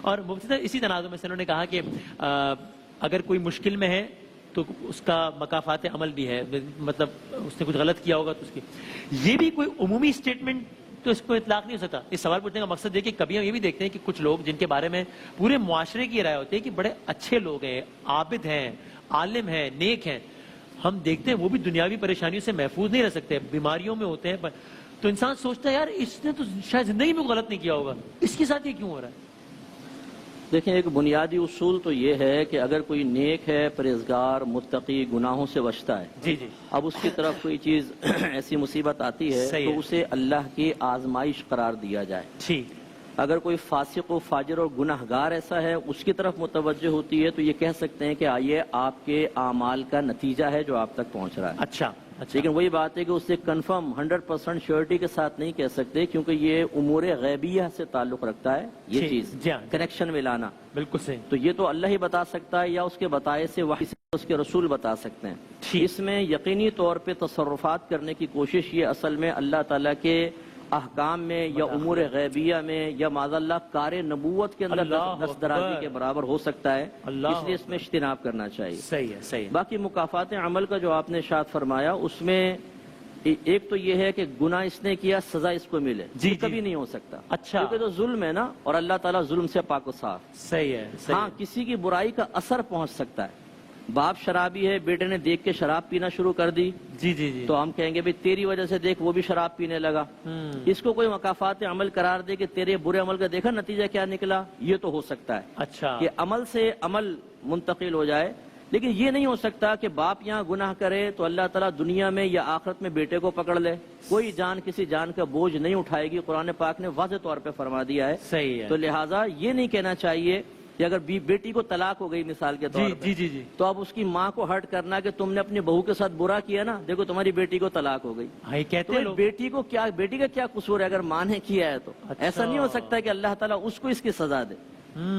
اور مفتی صاحب اسی تناظر میں سے انہوں نے کہا کہ اگر کوئی مشکل میں ہے تو اس کا مکافات عمل بھی ہے، مطلب اس نے کچھ غلط کیا ہوگا تو اس کی، یہ بھی کوئی عمومی اسٹیٹمنٹ تو اس کو اطلاق نہیں ہو سکتا۔ اس سوال پوچھنے کا مقصد یہ کہ کبھی ہم یہ بھی دیکھتے ہیں کہ کچھ لوگ جن کے بارے میں پورے معاشرے کی رائے ہوتی ہے کہ بڑے اچھے لوگ ہیں، عابد ہیں، عالم ہیں، نیک ہیں، ہم دیکھتے ہیں وہ بھی دنیاوی پریشانیوں سے محفوظ نہیں رہ سکتے، بیماریوں میں ہوتے ہیں، تو انسان سوچتا ہے یار اس نے تو شاید زندگی میں غلط نہیں کیا ہوگا، اس کے ساتھ یہ کیوں ہو رہا ہے؟ دیکھیں، ایک بنیادی اصول تو یہ ہے کہ اگر کوئی نیک ہے، پرہیزگار، متقی، گناہوں سے بچتا ہے، جی جی، اب اس کی طرف کوئی چیز ایسی مصیبت آتی ہے تو اسے اللہ کی آزمائش قرار دیا جائے۔ ٹھیک، اگر کوئی فاسق و فاجر اور گناہگار ایسا ہے، اس کی طرف متوجہ ہوتی ہے تو یہ کہہ سکتے ہیں کہ آئیے آپ کے اعمال کا نتیجہ ہے جو آپ تک پہنچ رہا ہے۔ اچھا، لیکن وہی بات ہے کہ اسے کنفرم 100% شیورٹی کے ساتھ نہیں کہہ سکتے، کیونکہ یہ امور غیبیہ سے تعلق رکھتا ہے، یہ چیز کنیکشن میں لانا۔ بالکل صحیح۔ تو یہ تو اللہ ہی بتا سکتا ہے یا اس کے بتائے سے وحی سے اس کے رسول بتا سکتے ہیں۔ اس میں یقینی طور پہ تصرفات کرنے کی کوشش یہ اصل میں اللہ تعالیٰ کے احکام میں یا امور غیبیہ میں یا معاذ اللہ کار نبوت کے اندر دست درازی کے برابر ہو سکتا ہے، اس لیے اس میں اجتناب کرنا چاہیے۔ صحیح ہے، صحیح ہے۔ باقی مکافات عمل کا جو آپ نے ارشاد فرمایا، اس میں ایک تو یہ ہے کہ گناہ اس نے کیا، سزا اس کو ملے، یہ کبھی نہیں ہو سکتا۔ اچھا، کیونکہ تو ظلم ہے نا، اور اللہ تعالیٰ ظلم سے پاک و صاف۔ صحیح ہے، ہاں، کسی کی برائی کا اثر پہنچ سکتا ہے۔ باپ شرابی ہے، بیٹے نے دیکھ کے شراب پینا شروع کر دی، جی جی جی، تو ہم کہیں گے بھئی تیری وجہ سے دیکھ وہ بھی شراب پینے لگا۔ اس کو کوئی مکافات عمل قرار دے کہ تیرے برے عمل کا دیکھا نتیجہ کیا نکلا، یہ تو ہو سکتا ہے۔ اچھا، کہ عمل سے عمل منتقل ہو جائے، لیکن یہ نہیں ہو سکتا کہ باپ یہاں گناہ کرے تو اللہ تعالیٰ دنیا میں یا آخرت میں بیٹے کو پکڑ لے۔ کوئی جان کسی جان کا بوجھ نہیں اٹھائے گی، قرآن پاک نے واضح طور پہ فرما دیا ہے۔ صحیح ہے۔ تو لہٰذا یہ نہیں کہنا چاہیے کہ اگر بیٹی کو طلاق ہو گئی مثال کے طور پر، جی جی جی، تو اب اس کی ماں کو ہرٹ کرنا کہ تم نے اپنی بہو کے ساتھ برا کیا نا، دیکھو تمہاری بیٹی کو طلاق ہو گئی۔ کہتے ہیں لوگ بیٹی کو کیا، بیٹی کا کیا قصور ہے اگر ماں نے کیا ہے تو؟ ایسا نہیں ہو سکتا کہ اللہ تعالیٰ اس کو اس کی سزا دے،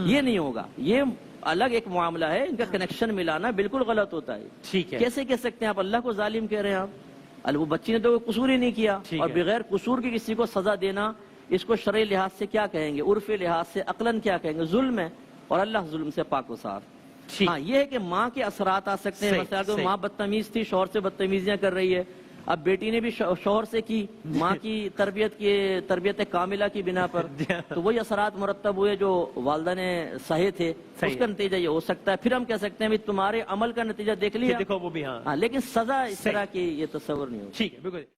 یہ نہیں ہوگا۔ یہ الگ ایک معاملہ ہے، ان کا کنیکشن ملانا بالکل غلط ہوتا ہے۔ ٹھیک ہے، کیسے کہہ سکتے ہیں آپ اللہ کو ظالم کہہ رہے ہیں آپ؟ وہ بچی نے تو کوئی قصور ہی نہیں کیا، اور بغیر قصور کے کسی کو سزا دینا، اس کو شرعی لحاظ سے کیا کہیں گے، عرفی لحاظ سے عقلاً کیا کہیں گے؟ ظلم ہے، اور اللہ ظلم سے پاک و صاف۔ ہاں، یہ ہے کہ ماں کے اثرات آ سکتے ہیں، مثلا کہ ماں بدتمیز تھی، شوہر سے بدتمیزیاں کر رہی ہے، اب بیٹی نے بھی شوہر سے کی، ماں کی تربیت کاملہ کی بنا پر، تو وہی اثرات مرتب ہوئے جو والدہ نے سہے تھے، اس کا نتیجہ یہ ہو سکتا ہے۔ پھر ہم کہہ سکتے ہیں تمہارے عمل کا نتیجہ دیکھ لیا، دیکھو وہ بھی، ہاں، لیکن سزا اس طرح کی یہ تصور نہیں ہوگا۔ ٹھیک ہے، بالکل۔